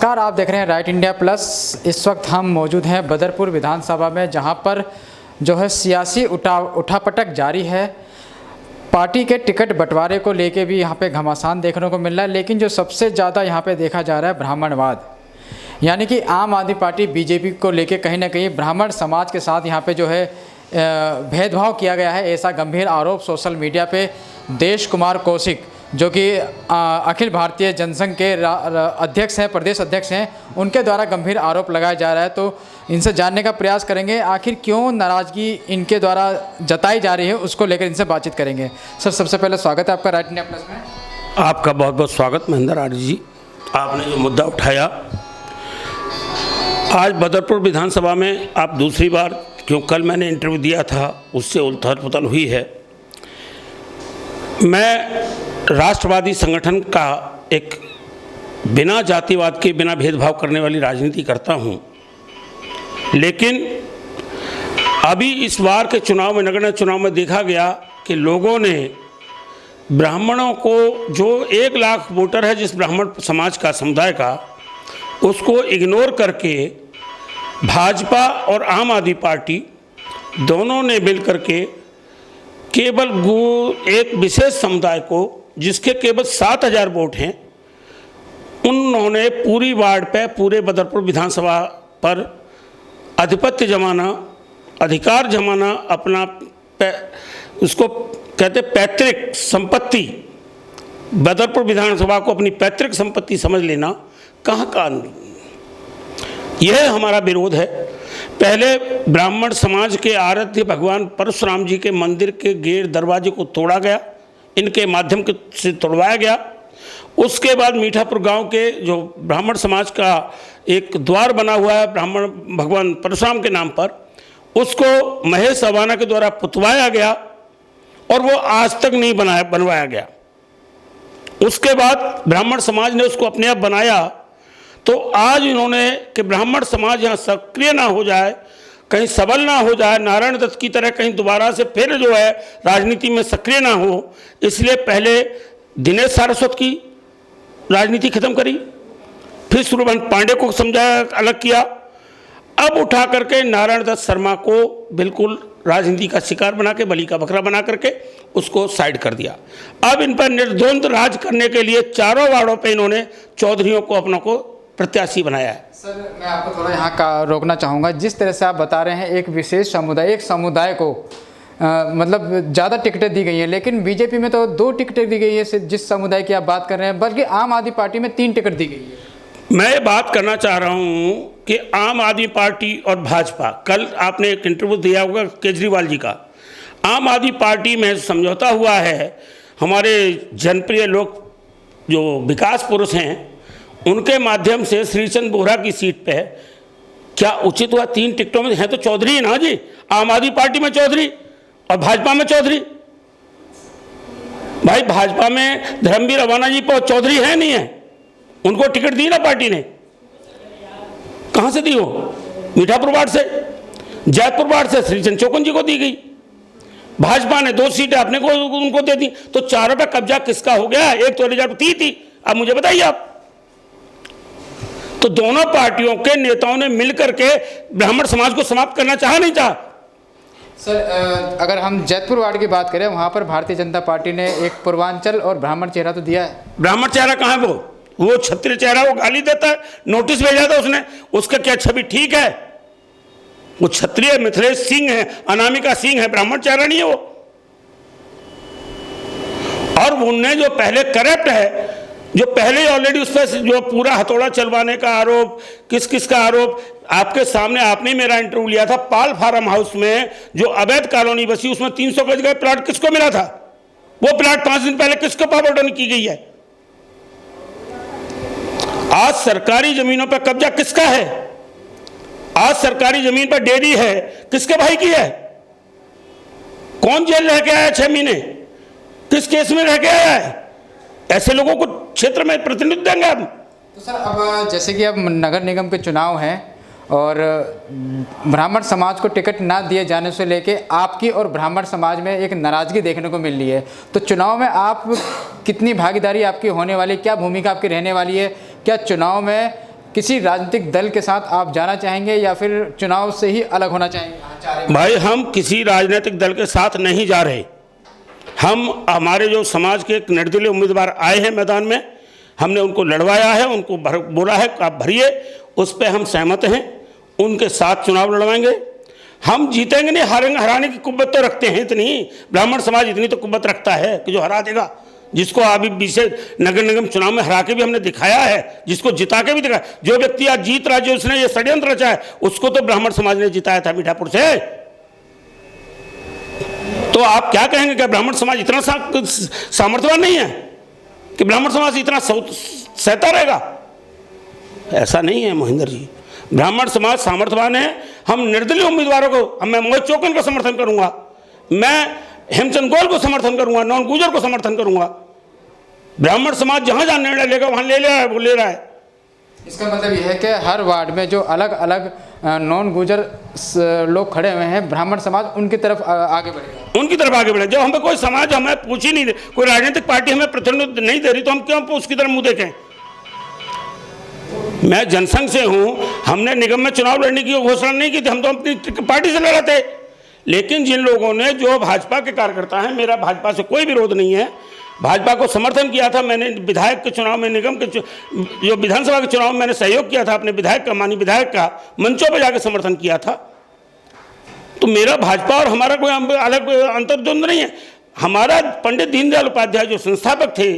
नमस्कार, आप देख रहे हैं राइट इंडिया प्लस। इस वक्त हम मौजूद हैं बदरपुर विधानसभा में, जहां पर जो है सियासी उठापटक जारी है। पार्टी के टिकट बंटवारे को लेके भी यहां पे घमासान देखने को मिल रहा है, लेकिन जो सबसे ज़्यादा यहां पे देखा जा रहा है ब्राह्मणवाद, यानी कि आम आदमी पार्टी बीजेपी को लेके कहीं ना कहीं ब्राह्मण समाज के साथ यहां पे जो है भेदभाव किया गया है। ऐसा गंभीर आरोप सोशल मीडिया पे देश कुमार कौशिक, जो कि अखिल भारतीय जनसंघ के अध्यक्ष हैं, प्रदेश अध्यक्ष हैं, उनके द्वारा गंभीर आरोप लगाया जा रहा है। तो इनसे जानने का प्रयास करेंगे आखिर क्यों नाराज़गी इनके द्वारा जताई जा रही है, उसको लेकर इनसे बातचीत करेंगे। सर, सबसे पहले स्वागत है आपका राइट इंडिया प्लस में। आपका बहुत बहुत स्वागत महेंद्र आर्य जी। आपने जो मुद्दा उठाया आज बदरपुर विधानसभा में, आप दूसरी बार, क्यों कल मैंने इंटरव्यू दिया था उससे उथल पुथल हुई है। मैं राष्ट्रवादी संगठन का एक बिना जातिवाद के, बिना भेदभाव करने वाली राजनीति करता हूं, लेकिन अभी इस बार के चुनाव में, नगरीय चुनाव में देखा गया कि लोगों ने ब्राह्मणों को, जो 1 लाख वोटर है जिस ब्राह्मण समाज का, समुदाय का, उसको इग्नोर करके भाजपा और आम आदमी पार्टी दोनों ने मिलकर के केवल एक विशेष समुदाय को, जिसके केवल 7000 वोट हैं, उन्होंने पूरी वार्ड पे, पूरे बदरपुर विधानसभा पर आधिपत्य जमाना, अधिकार जमाना, अपना उसको कहते पैतृक संपत्ति, बदरपुर विधानसभा को अपनी पैतृक संपत्ति समझ लेना कहाँ का। यह हमारा विरोध है। पहले ब्राह्मण समाज के आराध्य भगवान परशुराम जी के मंदिर के गेट दरवाजे को तोड़ा गया, इनके माध्यम से तोड़वाया गया। उसके बाद मीठापुर गांव के जो ब्राह्मण समाज का एक द्वार बना हुआ है ब्राह्मण भगवान परशुराम के नाम पर, उसको महेश अवाना के द्वारा पुतवाया गया और वो आज तक नहीं बनवाया गया। उसके बाद ब्राह्मण समाज ने उसको अपने आप बनाया। तो आज इन्होंने कि ब्राह्मण समाज यहाँ सक्रिय ना हो जाए, कहीं सबल ना हो जाए, नारायण दत्त की तरह कहीं दोबारा से फिर जो है राजनीति में सक्रिय ना हो, इसलिए पहले दिनेश सारस्वत की राजनीति खत्म करी, फिर सूर्यकांत पांडे को समझाया, अलग किया, अब उठा करके नारायण दत्त शर्मा को बिल्कुल राजनीति का शिकार बना के, बलि का बकरा बना करके उसको साइड कर दिया। अब इन पर निर्द्वंद राज करने के लिए चारों वार्डों पे इन्होंने चौधरियों को अपनों को प्रत्याशी बनाया है। सर, मैं आपको थोड़ा यहाँ का रोकना चाहूँगा। जिस तरह से आप बता रहे हैं, एक विशेष समुदाय, एक समुदाय को मतलब ज़्यादा टिकटें दी गई हैं, लेकिन बीजेपी में तो 2 टिकटें दी गई है जिस समुदाय की आप बात कर रहे हैं, बल्कि आम आदमी पार्टी में 3 टिकट दी गई है। मैं बात करना चाह रहा हूँ कि आम आदमी पार्टी और भाजपा, कल आपने एक इंटरव्यू दिया होगा केजरीवाल जी का, आम आदमी पार्टी में समझौता हुआ है। हमारे जनप्रिय लोग जो विकास पुरुष हैं, उनके माध्यम से श्रीचंद बोहरा की सीट पे क्या उचित हुआ? 3 टिकटों में हैं तो चौधरी है ना जी, आम आदमी पार्टी में चौधरी और भाजपा में चौधरी। भाई, भाजपा में धर्मवीर अवाना जी पर चौधरी है नहीं है, उनको टिकट दी ना पार्टी ने। कहां से दी? हो मीठापुर वार्ड से, जयपुर वार्ड से श्रीचंद चौकन जी को दी गई। भाजपा ने 2 सीटें अपने को उनको दे दी, तो चारों पे कब्जा किसका हो गया? एक तो 2030 थी, अब मुझे बताइए आप। तो दोनों पार्टियों के नेताओं ने मिलकर के ब्राह्मण समाज को समाप्त करना चाहा, नहीं चाहा? सर, अगर हम जयपुर वार्ड की बात करें, वहां पर भारतीय जनता पार्टी ने एक पूर्वांचल और ब्राह्मण चेहरा तो दिया है। ब्राह्मण चेहरा कहाँ है? वो क्षत्रिय चेहरा, वो गाली देता है, नोटिस भेजा था उसने, उसका क्या छवि ठीक है? वो क्षत्रिय मिथिलेश सिंह है, अनामिका सिंह है, ब्राह्मण चेहरा नहीं है वो। और उनने जो पहले करप्ट है, जो पहले ऑलरेडी उस पर जो पूरा हथौड़ा चलवाने का आरोप, किस किस का आरोप, आपके सामने आपने मेरा इंटरव्यू लिया था। पाल फार्म हाउस में जो अवैध कॉलोनी बसी, उसमें 300 गज का प्लाट किसको मिला था? वो प्लाट 5 दिन पहले किसको पावरडन की गई है? आज सरकारी जमीनों पर कब्जा किसका है? आज सरकारी जमीन पर डेयरी है, किसके भाई की है? कौन जेल रह के आया 6 महीने? किस केस में रह के आया है? ऐसे लोगों को क्षेत्र में प्रतिनिधित्व देंगे आप? तो सर, अब जैसे कि अब नगर निगम के चुनाव हैं और ब्राह्मण समाज को टिकट ना दिए जाने से लेके आपकी और ब्राह्मण समाज में एक नाराज़गी देखने को मिल रही है, तो चुनाव में आप कितनी भागीदारी आपकी होने वाली, क्या भूमिका आपकी रहने वाली है? क्या चुनाव में किसी राजनीतिक दल के साथ आप जाना चाहेंगे या फिर चुनाव से ही अलग होना चाहेंगे? भाई हम किसी राजनीतिक दल के साथ नहीं जा रहे। हम हमारे जो समाज के एक निर्दलीय उम्मीदवार आए हैं मैदान में, हमने उनको लड़वाया है, उनको बोला है आप भरिए, उस पर हम सहमत हैं, उनके साथ चुनाव लड़वाएंगे। हम जीतेंगे नहीं, हारेंगे, हराने की कुव्वत तो रखते हैं इतनी, ब्राह्मण समाज इतनी तो कुव्वत रखता है कि जो हरा देगा, जिसको अभी बीसे नगर निगम चुनाव में हरा के भी हमने दिखाया है, जिसको जिता के भी दिखाया। जो व्यक्ति आज जीत रहा है, जो उसने ये षड्यंत्र रचा है, उसको तो ब्राह्मण समाज ने जिताया था मीठापुर से। तो आप क्या कहेंगे कि ब्राह्मण समाज इतना सामर्थ्यवान नहीं है कि ब्राह्मण समाज इतना सहता रहेगा? ऐसा नहीं है महेंद्र जी, ब्राह्मण समाज सामर्थ्यवान है। हम निर्दलीय उम्मीदवारों को, मैं मोहित चौकन को समर्थन करूंगा, मैं हेमचंद गोल को समर्थन करूंगा, नॉन गुजर को समर्थन करूंगा। ब्राह्मण समाज जहां जहां निर्णय लेगा वहां ले रहा है, वो ले रहा है। इसका मतलब यह है कि हर वार्ड में जो अलग अलग नॉन गुजर लोग खड़े हुए हैं, ब्राह्मण समाज उनकी तरफ आगे बढ़ेगा, उनकी तरफ आगे बढ़े। जब हमें कोई समाज हमें पूछ ही नहीं दे, कोई राजनीतिक पार्टी हमें प्रतिनिधित्व नहीं दे रही, तो हम क्यों उसकी तरफ मुंह देखें? मैं जनसंघ से हूं, हमने निगम में चुनाव लड़ने की घोषणा नहीं की थी, हम तो अपनी पार्टी से लड़ा थे। लेकिन जिन लोगों ने, जो भाजपा के कार्यकर्ता हैं, मेरा भाजपा से कोई विरोध नहीं है, भाजपा को समर्थन किया था। मैंने विधायक के चुनाव में, निगम के जो विधानसभा के चुनाव में मैंने सहयोग किया था, अपने विधायक का, माननीय विधायक का मंचों पर जाकर समर्थन किया था। तो मेरा भाजपा और हमारा कोई अलग अंतर्द्वंद नहीं है। हमारा पंडित दीनदयाल उपाध्याय जो संस्थापक थे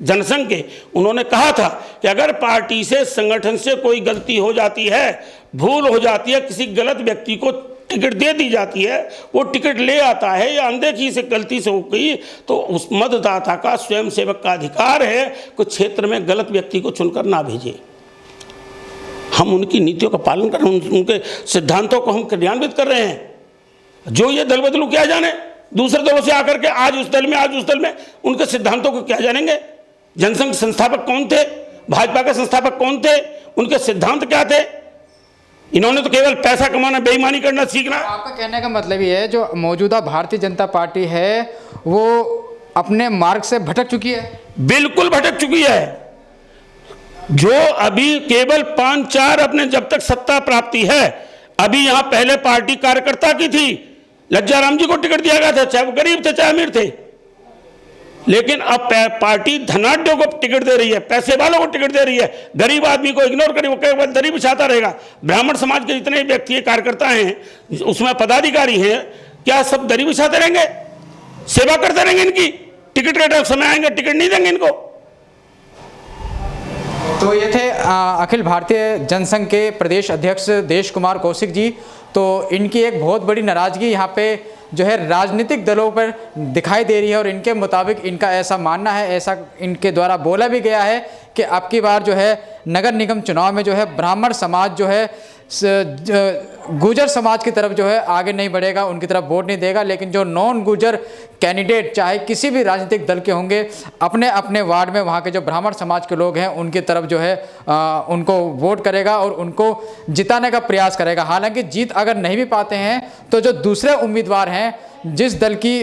जनसंघ के, उन्होंने कहा था कि अगर पार्टी से, संगठन से कोई गलती हो जाती है, भूल हो जाती है, किसी गलत व्यक्ति को टिकट दे दी जाती है, वो टिकट ले आता है या अनदेखी से गलती से हो गई, तो उस मतदाता का, स्वयं सेवक का अधिकार है कि क्षेत्र में गलत व्यक्ति को चुनकर ना भेजे। हम उनकी नीतियों का पालन कर रहे हैं, उनके सिद्धांतों को हम क्रियान्वित कर रहे हैं। जो ये दल बदलू क्या जाने, दूसरे दलों से आकर के आज उस दल में, आज उस दल में, उनके सिद्धांतों को क्या जानेंगे? जनसंघ संस्थापक कौन थे? भाजपा के संस्थापक कौन थे? उनके सिद्धांत क्या थे? इन्होंने तो केवल पैसा कमाना, बेईमानी करना सीखना। आपका कहने का मतलब ये है, जो मौजूदा भारतीय जनता पार्टी है वो अपने मार्ग से भटक चुकी है? बिल्कुल भटक चुकी है। जो अभी केवल 5-4 अपने, जब तक सत्ता प्राप्ति है, अभी यहां पहले पार्टी कार्यकर्ता की थी, लज्जाराम जी को टिकट दिया गया था, चाहे वो गरीब थे चाहे अमीर थे। लेकिन अब पार्टी धनाढ्यों को टिकट दे रही है, पैसे वालों को टिकट दे रही है, गरीब आदमी को इग्नोर करें, वो केवल दरी बिछाता रहेगा। ब्राह्मण समाज के जितने व्यक्ति कार्यकर्ता हैं, उसमें पदाधिकारी हैं, क्या सब दरी बिछाते रहेंगे? सेवा करते रहेंगे इनकी? टिकट का समय आएंगे, टिकट नहीं देंगे इनको। तो ये थे अखिल भारतीय जनसंघ के प्रदेश अध्यक्ष देश कुमार कौशिक जी। तो इनकी एक बहुत बड़ी नाराज़गी यहाँ पे जो है राजनीतिक दलों पर दिखाई दे रही है, और इनके मुताबिक इनका ऐसा मानना है, ऐसा इनके द्वारा बोला भी गया है कि अब की बार जो है नगर निगम चुनाव में जो है ब्राह्मण समाज जो है गुजर समाज की तरफ जो है आगे नहीं बढ़ेगा, उनकी तरफ वोट नहीं देगा। लेकिन जो नॉन गुजर कैंडिडेट चाहे किसी भी राजनीतिक दल के होंगे, अपने अपने वार्ड में वहाँ के जो ब्राह्मण समाज के लोग हैं उनकी तरफ जो है उनको वोट करेगा और उनको जिताने का प्रयास करेगा। हालांकि जीत अगर नहीं भी पाते हैं तो जो दूसरे उम्मीदवार हैं, जिस दल की,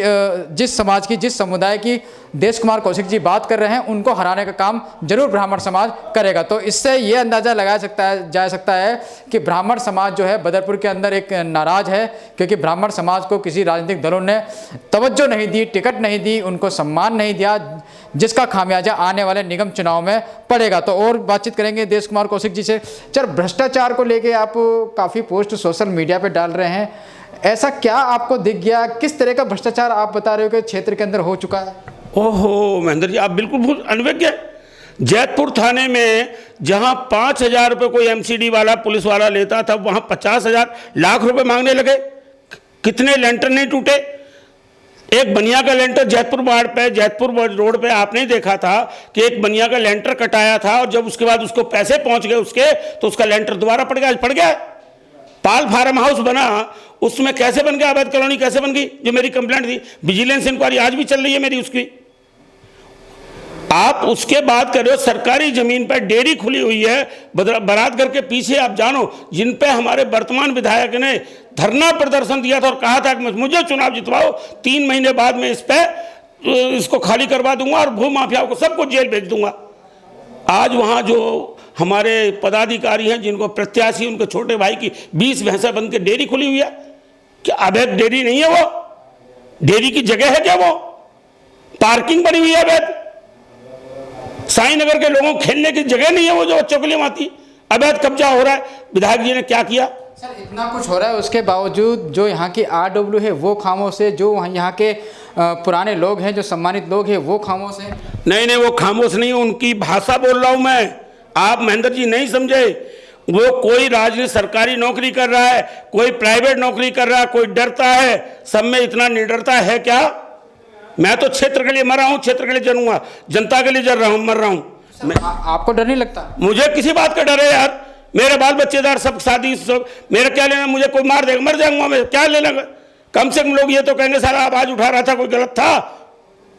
जिस समाज की, जिस समुदाय की देश कुमार कौशिक जी बात कर रहे हैं, उनको हराने का काम जरूर ब्राह्मण समाज करेगा। तो इससे ये अंदाज़ा लगाया जा सकता है कि ब्राह्मण समाज जो है बदरपुर के अंदर एक नाराज़ है, क्योंकि ब्राह्मण समाज को किसी राजनीतिक दलों ने तवज्जो नहीं दी, टिकट नहीं दी, उनको सम्मान नहीं दिया, जिसका खामियाजा आने वाले निगम चुनाव में पड़ेगा। तो और बातचीत करेंगे देश कुमार कौशिक जी से। सर, भ्रष्टाचार को लेके आप काफ़ी पोस्ट सोशल मीडिया पे डाल रहे हैं, ऐसा क्या आपको दिख गया? किस तरह का भ्रष्टाचार आप बता रहे हो कि क्षेत्र के अंदर हो चुका है? ओहो महेंद्र जी, आप बिल्कुल अनभिज्ञ। जैतपुर थाने में जहां 5,000 रुपये कोई एमसीडी वाला, पुलिस वाला लेता था, वहां 50,000 लाख रुपए मांगने लगे। कितने लेंटर नहीं टूटे? एक बनिया का लेंटर जैतपुर वार्ड पे, जैतपुर रोड पे आपने देखा था कि एक बनिया का लेंटर कटाया था, और जब उसके बाद उसको पैसे पहुंच गए उसके, तो उसका लेंटर दोबारा पड़ गया। पाल फार्म हाउस बना, उसमें कैसे बन गया? अवैध कॉलोनी कैसे बन गई? जो मेरी कंप्लेंट थी, विजिलेंस इंक्वायरी आज भी चल रही है मेरी उसकी। आप उसके बात कर रहे हो, सरकारी जमीन पर डेयरी खुली हुई है बरातगढ़ के पीछे। आप जानो, जिन पे हमारे वर्तमान विधायक ने धरना प्रदर्शन दिया था और कहा था कि मुझे चुनाव जितवाओ, 3 महीने बाद में इसको खाली करवा दूंगा और भू माफियाओं को सबको जेल भेज दूंगा। आज वहां जो हमारे पदाधिकारी हैं जिनको प्रत्याशी उनके छोटे भाई की 20 भैंसा बन के डेयरी खुली हुई है। क्या अवैध डेयरी नहीं है वो? डेयरी की जगह है क्या वो? पार्किंग बनी हुई है अवैध। साईनगर के लोगों को खेलने की जगह नहीं है वो जो बच्चों के लिए आती। अवैध कब्जा हो रहा है। विधायक जी ने क्या किया? सर इतना कुछ हो रहा है, उसके बावजूद जो यहाँ की RW है वो खामोश है, जो यहाँ के पुराने लोग हैं, जो सम्मानित लोग हैं वो खामोश हैं। नहीं, वो खामोश नहीं, उनकी भाषा बोल रहा हूं मैं। आप महेंद्र जी नहीं समझे। वो कोई राजनीतिक सरकारी नौकरी कर रहा है, कोई प्राइवेट नौकरी कर रहा है, कोई डरता है। सब में इतना निडरता है क्या? मैं तो क्षेत्र के लिए मर रहा हूं, क्षेत्र के लिए जरूंगा, जनता के लिए जर रहा हूं, मर रहा हूं। आपको डर नहीं लगता? मुझे किसी बात का डर है यार? मेरे बाल बच्चेदार सब शादी सब, मेरा क्या लेना? मुझे कोई मार देगा, मर जाऊंगा मैं, क्या लेना? कम से कम लोग ये तो कहेंगे सारा आवाज उठा रहा था, कोई गलत था।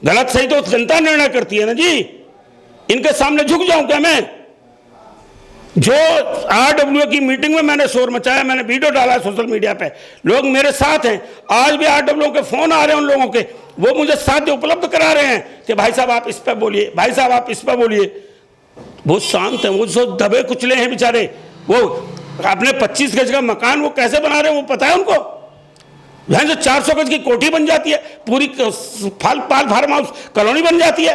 गलत सही तो जनता निर्णय करती है ना जी। इनके सामने झुक जाऊं क्या मैं? जो RW की मीटिंग में मैंने शोर मचाया, मैंने वीडियो डाला सोशल मीडिया पे, लोग मेरे साथ हैं। आज भी RW के फोन आ रहे हैं उन लोगों के, वो मुझे साध्य उपलब्ध करा रहे हैं कि भाई साहब आप इस पर बोलिए, भाई साहब आप इस पर बोलिए। बहुत शांत हैं वो, जो दबे कुचले हैं बेचारे। वो अपने 25 गज का मकान वो कैसे बना रहे हैं वो पता है उनको? वहां जो 400 गज की कोठी बन जाती है, पूरी पाल फार्म हाउस कॉलोनी बन जाती है,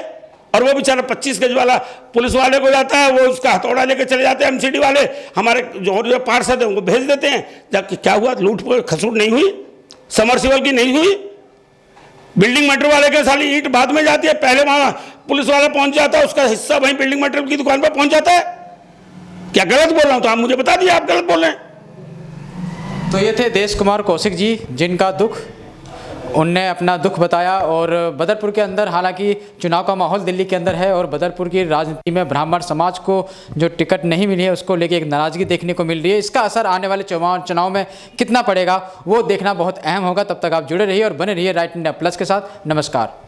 और वो बेचारा 25 गज वाला पुलिस वाले को जाता है, वो उसका हथौड़ा लेके चले जाते हैं। MCD वाले हमारे जो पार्षद हैं उनको भेज देते हैं। जबकि क्या हुआ? लूट खसूट नहीं हुई, समरसीबल की नहीं हुई। बिल्डिंग मटेरियल वाले के साली ईंट बाद में जाती है, पहले वहां पुलिस वाला पहुंच जाता है, उसका हिस्सा वहीं बिल्डिंग मटेरियल की दुकान पर पहुंच जाता है। क्या गलत बोल रहा हूं? तो आप मुझे बता दिए आप गलत बोल रहे हैं। तो ये थे देश कुमार कौशिक जी, जिनका दुख उनने अपना दुख बताया। और बदरपुर के अंदर हालांकि चुनाव का माहौल दिल्ली के अंदर है, और बदरपुर की राजनीति में ब्राह्मण समाज को जो टिकट नहीं मिली है उसको लेके एक नाराज़गी देखने को मिल रही है। इसका असर आने वाले चुनाव में कितना पड़ेगा वो देखना बहुत अहम होगा। तब तक आप जुड़े रहिए और बने रहिए राइट इंडिया प्लस के साथ। नमस्कार।